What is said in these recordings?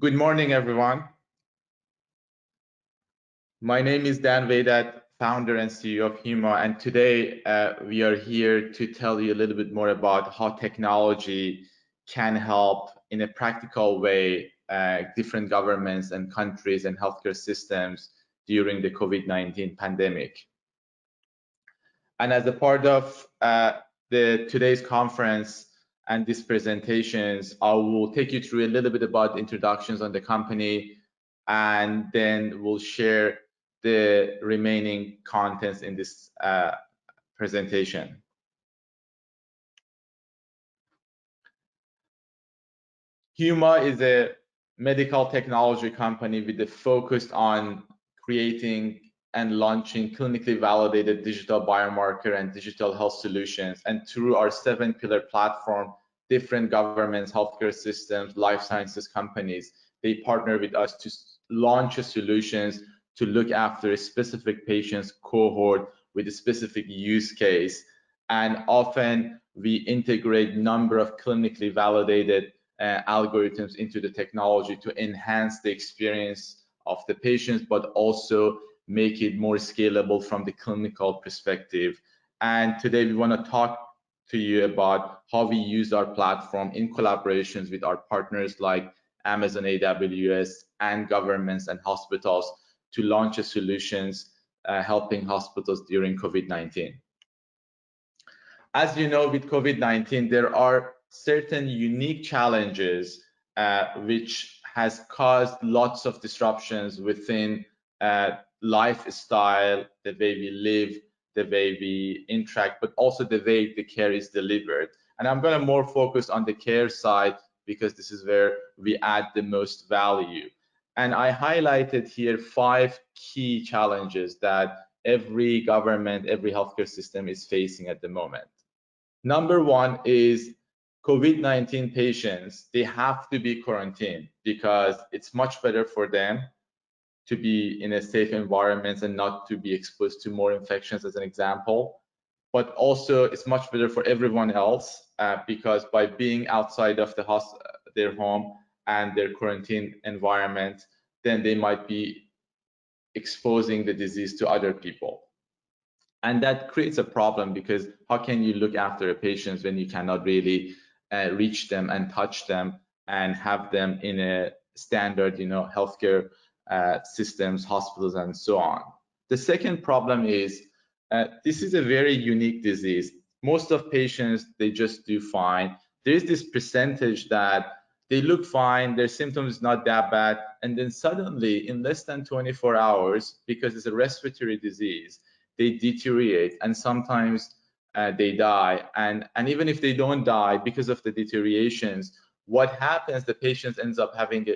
Good morning, everyone. My name is Dan Vedat, founder and CEO of Huma, and today we are here to tell you a little bit more about how technology can help in a practical way different governments and countries and healthcare systems during the COVID-19 pandemic. And as a part of today's conference and these presentations, I will take you through a little bit about introductions on the company, and then we'll share the remaining contents in this presentation. Huma is a medical technology company with a focus on creating and launching clinically validated digital biomarker and digital health solutions. And through our 7-pillar platform, different governments, healthcare systems, life sciences companies, they partner with us to launch solutions to look after a specific patient's cohort with a specific use case. And often we integrate number of clinically validated algorithms into the technology to enhance the experience of the patients, but also make it more scalable from the clinical perspective. And today we want to talk to you about how we use our platform in collaborations with our partners like Amazon AWS and governments and hospitals to launch solutions helping hospitals during COVID-19. As you know, with COVID-19, there are certain unique challenges which has caused lots of disruptions within lifestyle, the way we live, the way we interact, but also the way the care is delivered. And I'm going to more focus on the care side because this is where we add the most value. And I highlighted here 5 key challenges that every government, every healthcare system is facing at the moment. Number 1 is COVID-19 patients, they have to be quarantined because it's much better for them to be in a safe environment and not to be exposed to more infections, as an example. But also it's much better for everyone else because by being outside of their home and their quarantine environment, then they might be exposing the disease to other people. And that creates a problem because how can you look after a patient when you cannot really reach them and touch them and have them in a standard, healthcare systems, hospitals, and so on. The second problem is this is a very unique disease. Most of patients, they just do fine. There is this percentage that they look fine, their symptoms not that bad, and then suddenly in less than 24 hours, because it's a respiratory disease, they deteriorate and sometimes they die. And even if they don't die because of the deteriorations, what happens, the patient ends up having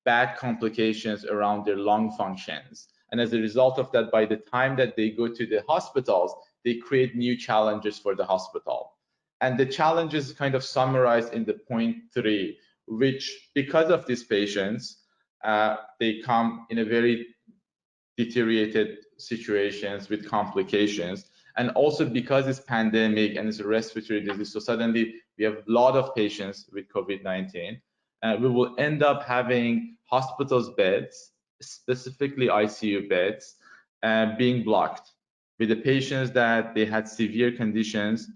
bad complications around their lung functions. And as a result of that, by the time that they go to the hospitals, they create new challenges for the hospital. And the challenges kind of summarized in the point 3, which because of these patients, they come in a very deteriorated situations with complications. And also because it's pandemic and it's a respiratory disease, so suddenly we have a lot of patients with COVID-19. We will end up having hospitals beds, specifically ICU beds, being blocked with the patients that they had severe conditions,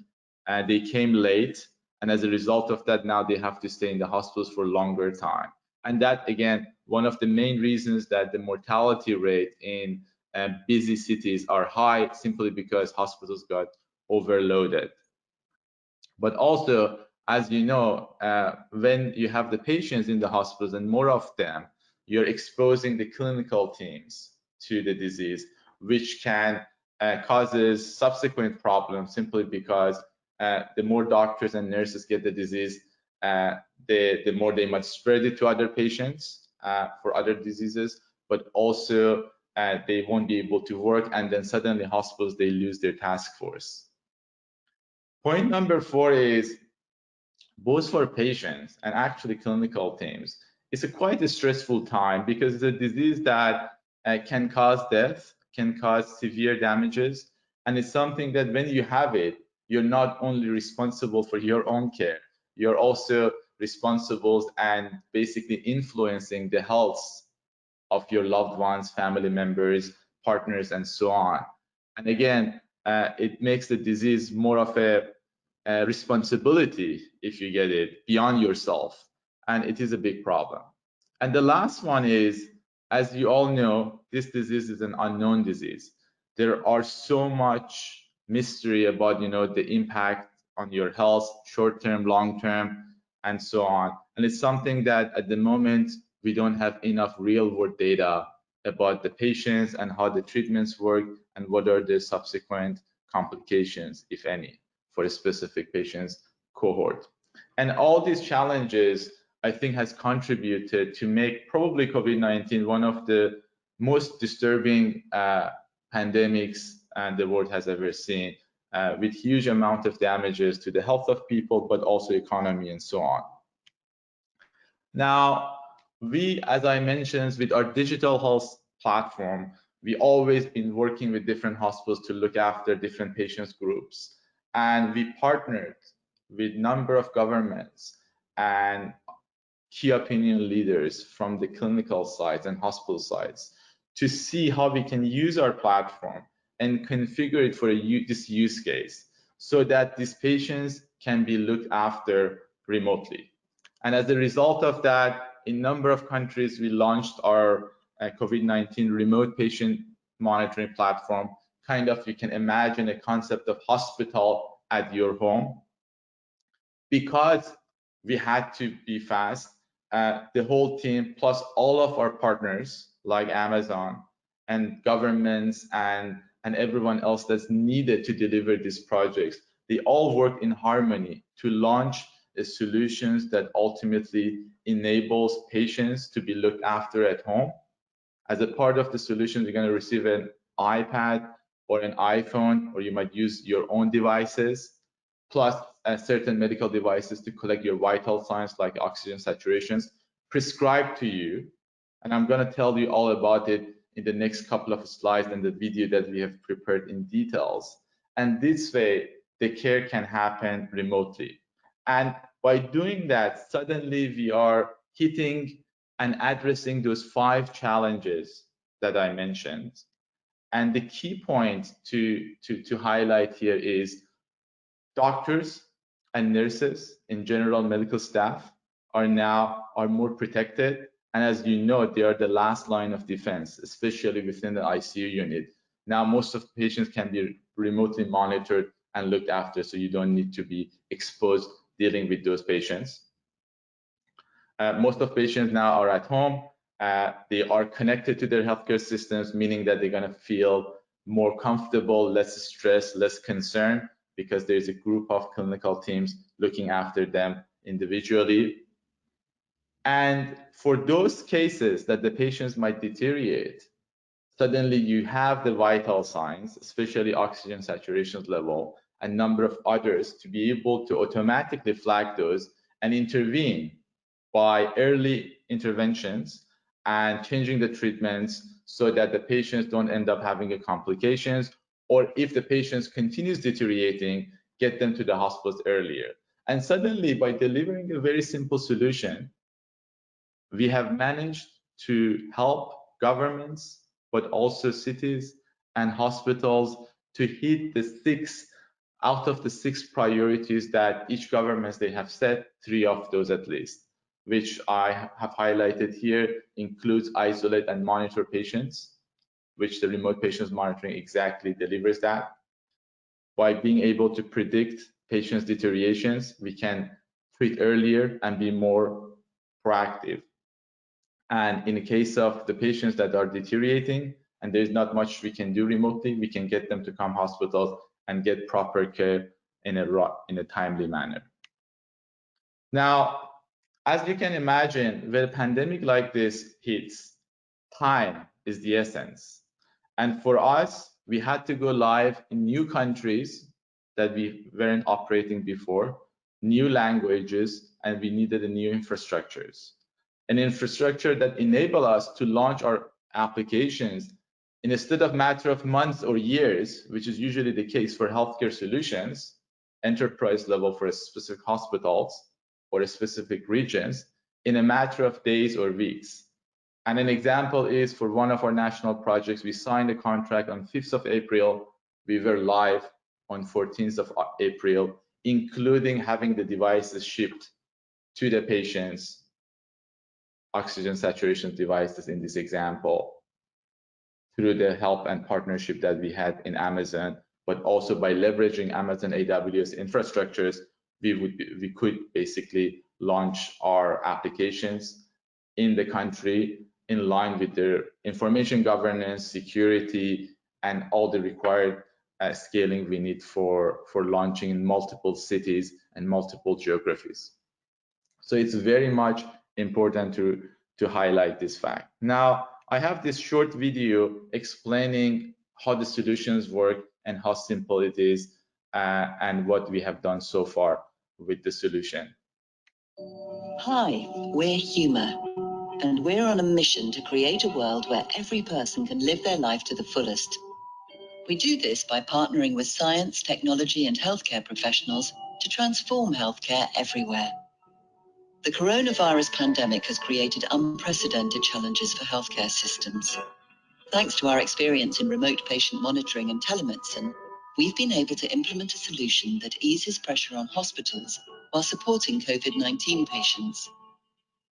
they came late, and as a result of that, now they have to stay in the hospitals for a longer time. And that, again, one of the main reasons that the mortality rate in busy cities are high, simply because hospitals got overloaded. But also, as you know, when you have the patients in the hospitals and more of them, you're exposing the clinical teams to the disease, which can causes subsequent problems simply because the more doctors and nurses get the disease, the more they might spread it to other patients for other diseases, but also they won't be able to work, and then suddenly hospitals, they lose their task force. Point number 4 is both for patients and actually clinical teams. It's quite a stressful time because it's a disease that can cause death, can cause severe damages, and it's something that when you have it, you're not only responsible for your own care, you're also responsibles and basically influencing the health of your loved ones, family members, partners, and so on. And again, it makes the disease more of a responsibility, if you get it, beyond yourself. And it is a big problem. And the last one is, as you all know, this disease is an unknown disease. There are so much mystery about, the impact on your health, short-term, long-term, and so on. And it's something that at the moment, we don't have enough real-world data about the patients and how the treatments work and what are the subsequent complications, if any, for a specific patient's cohort. And all these challenges, I think, has contributed to make probably COVID-19 one of the most disturbing pandemics the world has ever seen, with huge amount of damages to the health of people, but also economy and so on. Now, we, as I mentioned, with our digital health platform, we always been working with different hospitals to look after different patients groups. And we partnered with number of governments and key opinion leaders from the clinical sites and hospital sites to see how we can use our platform and configure it for this use case so that these patients can be looked after remotely. And as a result of that, in a number of countries, we launched our COVID-19 remote patient monitoring platform. Kind of, you can imagine a concept of hospital at your home. Because we had to be fast, the whole team, plus all of our partners like Amazon and governments and everyone else that's needed to deliver these projects, they all work in harmony to launch solutions that ultimately enables patients to be looked after at home. As a part of the solution, you're going to receive an iPad or an iPhone, or you might use your own devices, plus certain medical devices to collect your vital signs like oxygen saturations prescribed to you. And I'm going to tell you all about it in the next couple of slides and the video that we have prepared in details. And this way, the care can happen remotely. And by doing that, suddenly we are hitting and addressing those 5 challenges that I mentioned. And the key point to highlight here is doctors and nurses, in general medical staff, are more protected. And as you know, they are the last line of defense, especially within the ICU unit. Now, most of the patients can be remotely monitored and looked after, so you don't need to be exposed dealing with those patients. Most of patients now are at home. They are connected to their healthcare systems, meaning that they're going to feel more comfortable, less stress, less concern, because there's a group of clinical teams looking after them individually. And for those cases that the patients might deteriorate, suddenly you have the vital signs, especially oxygen saturation level, and number of others, to be able to automatically flag those and intervene by early interventions and changing the treatments so that the patients don't end up having complications, or if the patients continues deteriorating, get them to the hospitals earlier. And suddenly, by delivering a very simple solution, we have managed to help governments, but also cities and hospitals to hit the 6 out of the 6 priorities that each government they have set, 3 of those at least, which I have highlighted here, includes isolate and monitor patients, which the remote patients monitoring exactly delivers that. By being able to predict patients' deteriorations, we can treat earlier and be more proactive. And in the case of the patients that are deteriorating and there's not much we can do remotely, we can get them to come hospitals and get proper care in a timely manner. Now, as you can imagine, when a pandemic like this hits, time is the essence. And for us, we had to go live in new countries that we weren't operating before, new languages, and we needed a new infrastructures. An infrastructure that enable us to launch our applications instead of matter of months or years, which is usually the case for healthcare solutions, enterprise level for specific hospitals. or specific regions in a matter of days or weeks. And an example is for one of our national projects, we signed a contract on 5th of April. We were live on 14th of April, including having the devices shipped to the patients, oxygen saturation devices in this example, through the help and partnership that we had in Amazon, but also by leveraging Amazon AWS infrastructures, we could basically launch our applications in the country in line with their information governance, security, and all the required scaling we need for launching in multiple cities and multiple geographies. So it's very much important to highlight this fact. Now, I have this short video explaining how the solutions work and how simple it is and what we have done so far with the solution. Hi, we're Huma, and we're on a mission to create a world where every person can live their life to the fullest. We do this by partnering with science, technology, and healthcare professionals to transform healthcare everywhere. The coronavirus pandemic has created unprecedented challenges for healthcare systems. Thanks to our experience in remote patient monitoring and telemedicine, we've been able to implement a solution that eases pressure on hospitals while supporting COVID-19 patients.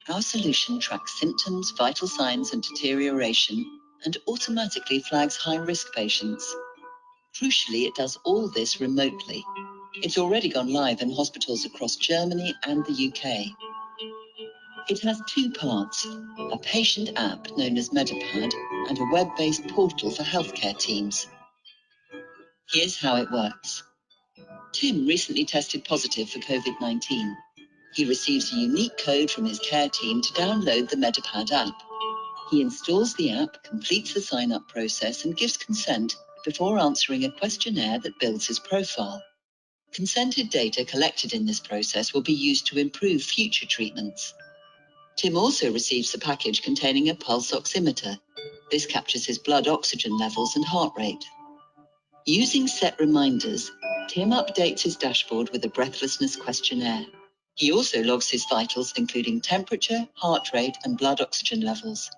Our solution tracks symptoms, vital signs, and deterioration, and automatically flags high-risk patients. Crucially, it does all this remotely. It's already gone live in hospitals across Germany and the UK. It has two parts, a patient app known as Medipad and a web-based portal for healthcare teams. Here's how it works. Tim recently tested positive for COVID-19. He receives a unique code from his care team to download the Medipad app. He installs the app, completes the sign-up process, and gives consent before answering a questionnaire that builds his profile. Consented data collected in this process will be used to improve future treatments. Tim also receives a package containing a pulse oximeter. This captures his blood oxygen levels and heart rate. Using set reminders, Tim updates his dashboard with a breathlessness questionnaire. He also logs his vitals, including temperature, heart rate, and blood oxygen levels.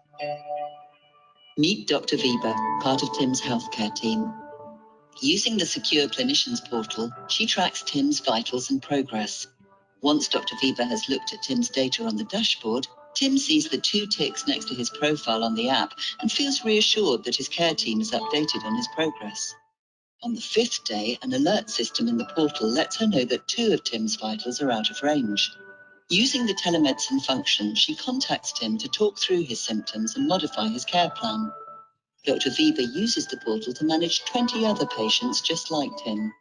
Meet Dr. Viva, part of Tim's healthcare team. Using the secure clinicians portal, she tracks Tim's vitals and progress. Once Dr. Viva has looked at Tim's data on the dashboard, Tim sees the 2 ticks next to his profile on the app and feels reassured that his care team is updated on his progress. On the 5th day, an alert system in the portal lets her know that 2 of Tim's vitals are out of range. Using the telemedicine function, she contacts Tim to talk through his symptoms and modify his care plan. Dr. Viva uses the portal to manage 20 other patients just like Tim.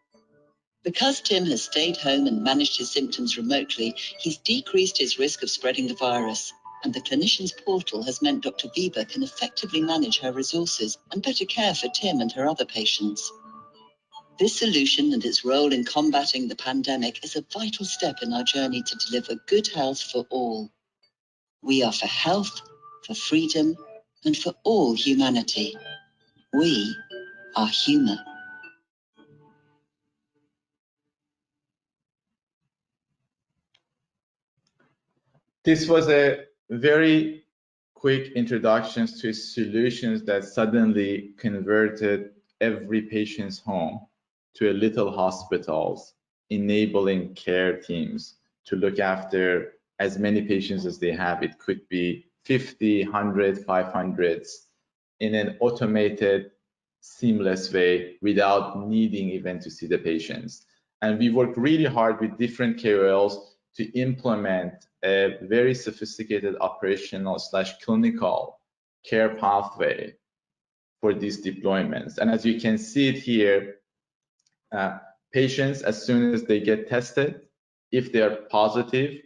Because Tim has stayed home and managed his symptoms remotely, he's decreased his risk of spreading the virus, and the clinician's portal has meant Dr. Viva can effectively manage her resources and better care for Tim and her other patients. This solution and its role in combating the pandemic is a vital step in our journey to deliver good health for all. We are for health, for freedom, and for all humanity. We are Huma. This was a very quick introduction to solutions that suddenly converted every patient's home to a little hospitals, enabling care teams to look after as many patients as they have. It could be 50, 100, 500s in an automated, seamless way without needing even to see the patients. And we worked really hard with different KOLs to implement a very sophisticated operational / clinical care pathway for these deployments. And as you can see it here, patients, as soon as they get tested, if they are positive,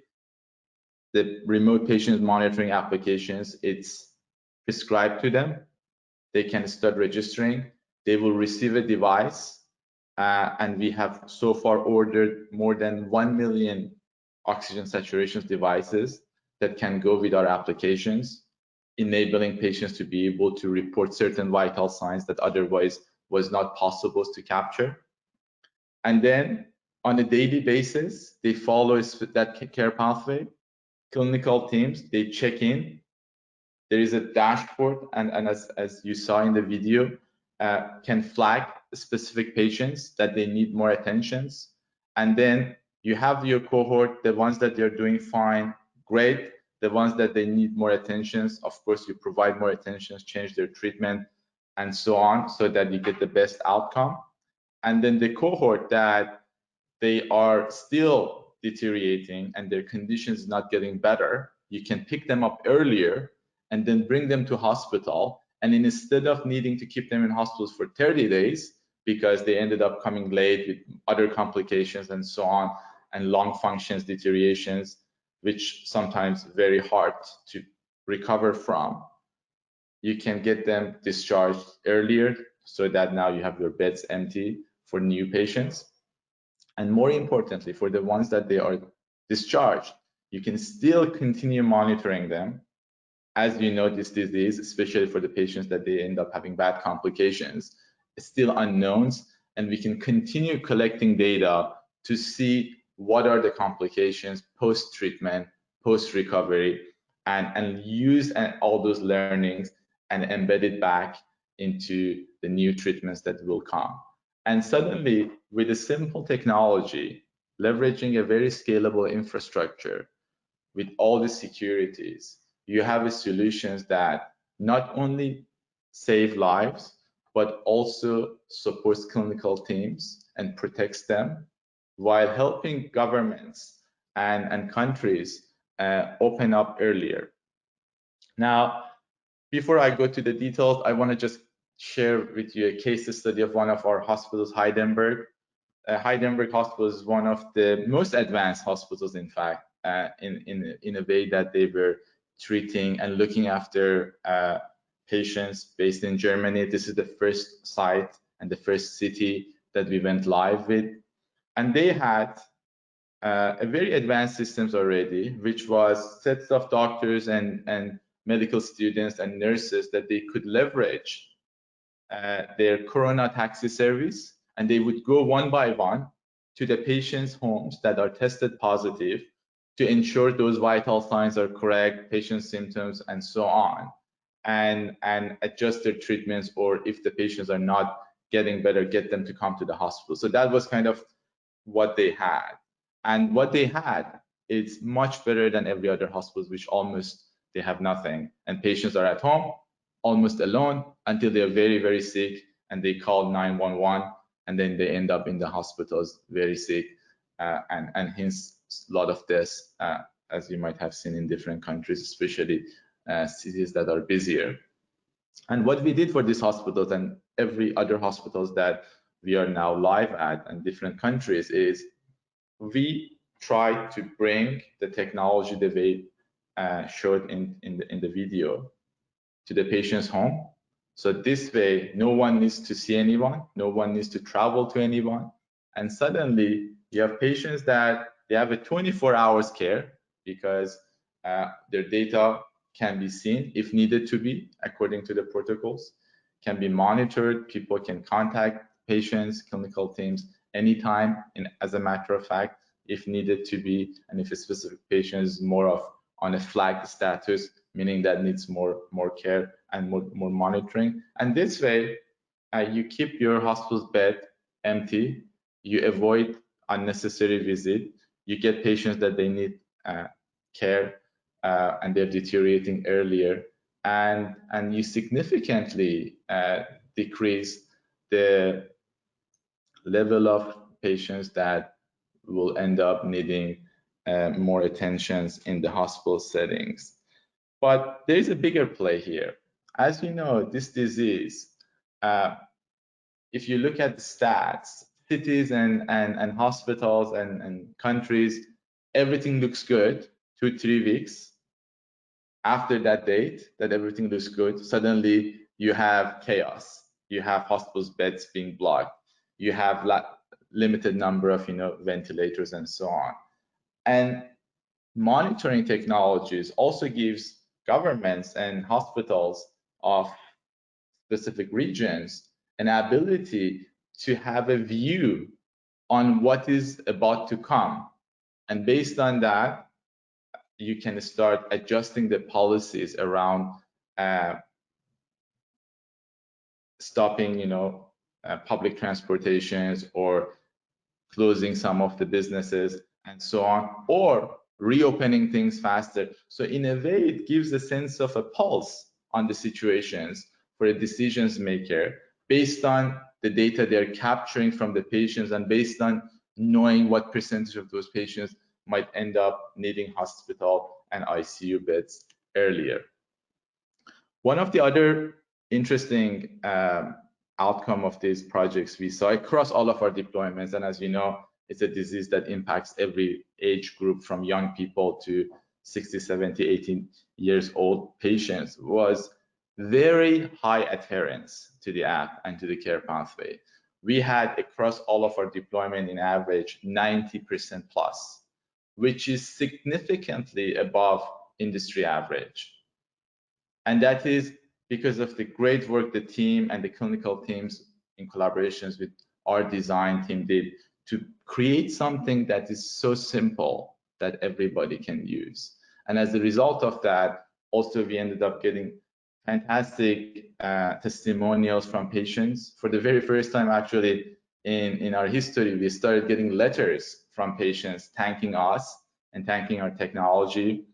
the remote patient monitoring applications, it's prescribed to them. They can start registering. They will receive a device, and we have so far ordered more than 1 million oxygen saturation devices that can go with our applications, enabling patients to be able to report certain vital signs that otherwise was not possible to capture. And then on a daily basis, they follow that care pathway. Clinical teams, they check in. There is a dashboard, and as you saw in the video, can flag specific patients that they need more attentions. And then you have your cohort, the ones that they're doing fine, great. The ones that they need more attentions, of course, you provide more attentions, change their treatment, and so on, so that you get the best outcome. And then the cohort that they are still deteriorating and their condition is not getting better, you can pick them up earlier and then bring them to hospital. And instead of needing to keep them in hospitals for 30 days because they ended up coming late with other complications and so on, and lung functions deteriorations, which sometimes very hard to recover from, you can get them discharged earlier so that now you have your beds empty for new patients. And more importantly, for the ones that they are discharged, you can still continue monitoring them. As you know, this disease, especially for the patients that they end up having bad complications, is still unknowns, and we can continue collecting data to see what are the complications post-treatment, post-recovery, and use all those learnings and embed it back into the new treatments that will come. And suddenly, with a simple technology, leveraging a very scalable infrastructure with all the securities, you have a solutions that not only save lives, but also supports clinical teams and protects them, while helping governments and countries open up earlier. Now, before I go to the details, I want to just share with you a case study of one of our hospitals, Heidelberg. Heidelberg Hospital is one of the most advanced hospitals, in fact, in a way that they were treating and looking after patients based in Germany. This is the first site and the first city that we went live with. And they had a very advanced systems already, which was sets of doctors and medical students and nurses that they could leverage their Corona taxi service, and they would go one by one to the patients' homes that are tested positive to ensure those vital signs are correct, patient symptoms, and so on, and adjust their treatments, or if the patients are not getting better, get them to come to the hospital. So that was kind of what they had. And what they had is much better than every other hospital, which almost they have nothing. And patients are at home, almost alone, until they're very, very sick, and they call 911, and then they end up in the hospitals very sick, and hence a lot of deaths, as you might have seen in different countries, especially cities that are busier. And what we did for these hospitals and every other hospitals that we are now live at in different countries is we try to bring the technology that we showed in the video to the patient's home. So this way, no one needs to see anyone, no one needs to travel to anyone. And suddenly you have patients that they have a 24 hours care because their data can be seen if needed to be, according to the protocols, can be monitored. People can contact patients, clinical teams anytime, and as a matter of fact, if needed to be, and if a specific patient is more of on a flagged status, meaning that needs more care and more monitoring. And this way, you keep your hospital's bed empty, you avoid unnecessary visit, you get patients that they need care, and they're deteriorating earlier, and you significantly decrease the level of patients that will end up needing more attentions in the hospital settings. But there's a bigger play here. As you know, this disease, if you look at the stats, cities and hospitals and countries, everything looks good 2-3 weeks. After that date, that everything looks good, suddenly you have chaos. You have hospitals' beds being blocked. You have limited number of ventilators and so on. And monitoring technologies also gives governments and hospitals of specific regions an ability to have a view on what is about to come. And based on that, you can start adjusting the policies around stopping, public transportations or closing some of the businesses and so on, or reopening things faster. So in a way, it gives a sense of a pulse on the situations for a decisions maker based on the data they're capturing from the patients and based on knowing what percentage of those patients might end up needing hospital and ICU beds earlier. One of the other interesting outcome of these projects we saw across all of our deployments, and as you know, it's a disease that impacts every age group from young people to 60, 70, 18 years old patients, was very high adherence to the app and to the care pathway. We had across all of our deployment in average 90% plus, which is significantly above industry average. And that is because of the great work the team and the clinical teams in collaborations with our design team did to create something that is so simple that everybody can use. And as a result of that, also we ended up getting fantastic testimonials from patients. For the very first time actually in our history, we started getting letters from patients thanking us and thanking our technology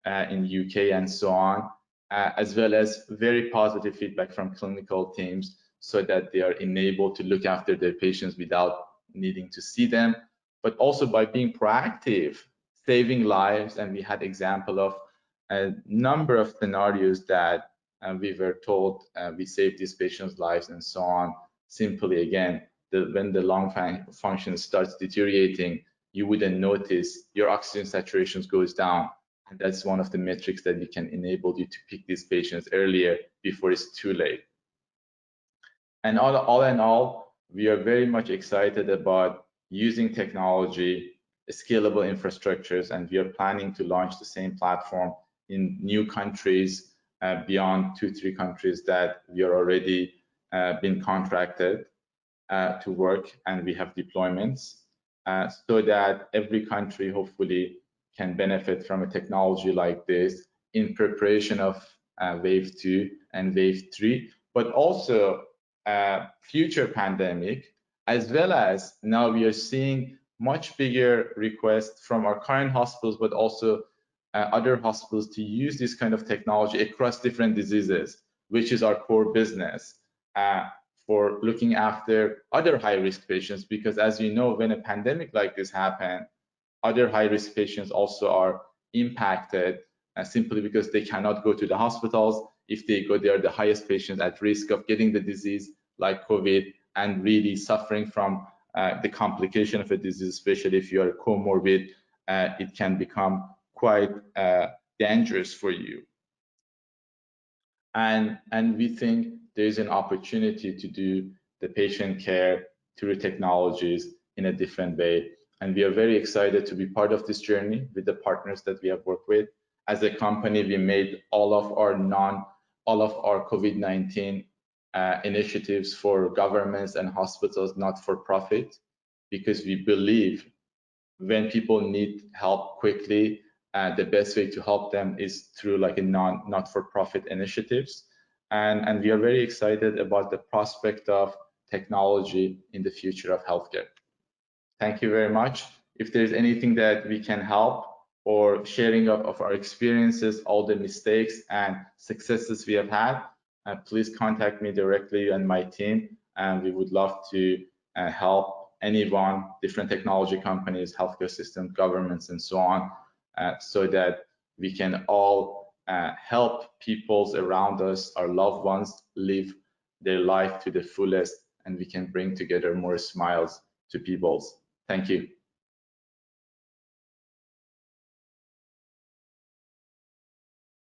in UK and so on. As well as very positive feedback from clinical teams so that they are enabled to look after their patients without needing to see them, but also by being proactive, saving lives. And we had example of a number of scenarios that we were told we saved these patients' lives and so on. Simply, again, when the lung function starts deteriorating, you wouldn't notice your oxygen saturation goes down. And that's one of the metrics that we can enable you to pick these patients earlier before it's too late. And all in all, we are very much excited about using technology, scalable infrastructures, and we are planning to launch the same platform in new countries beyond 2-3 countries that we are already been contracted to work, and we have deployments so that every country hopefully can benefit from a technology like this in preparation of wave 2 and wave 3, but also future pandemic, as well as now we are seeing much bigger requests from our current hospitals, but also other hospitals to use this kind of technology across different diseases, which is our core business for looking after other high-risk patients. Because as you know, when a pandemic like this happens, other high-risk patients also are impacted simply because they cannot go to the hospitals. If they go, they are the highest patients at risk of getting the disease like COVID and really suffering from the complication of a disease, especially if you are comorbid, it can become quite dangerous for you. And we think there's an opportunity to do the patient care through technologies in a different way. And we are very excited to be part of this journey with the partners that we have worked with. As a company, we made all of our COVID-19 initiatives for governments and hospitals not for profit, because we believe when people need help quickly, the best way to help them is through like a not-for-profit initiatives. And we are very excited about the prospect of technology in the future of healthcare. Thank you very much. If there's anything that we can help or sharing of our experiences, all the mistakes and successes we have had, please contact me directly and my team. And we would love to help anyone, different technology companies, healthcare systems, governments, and so on, so that we can all help peoples around us, our loved ones, live their life to the fullest, and we can bring together more smiles to peoples. Thank you.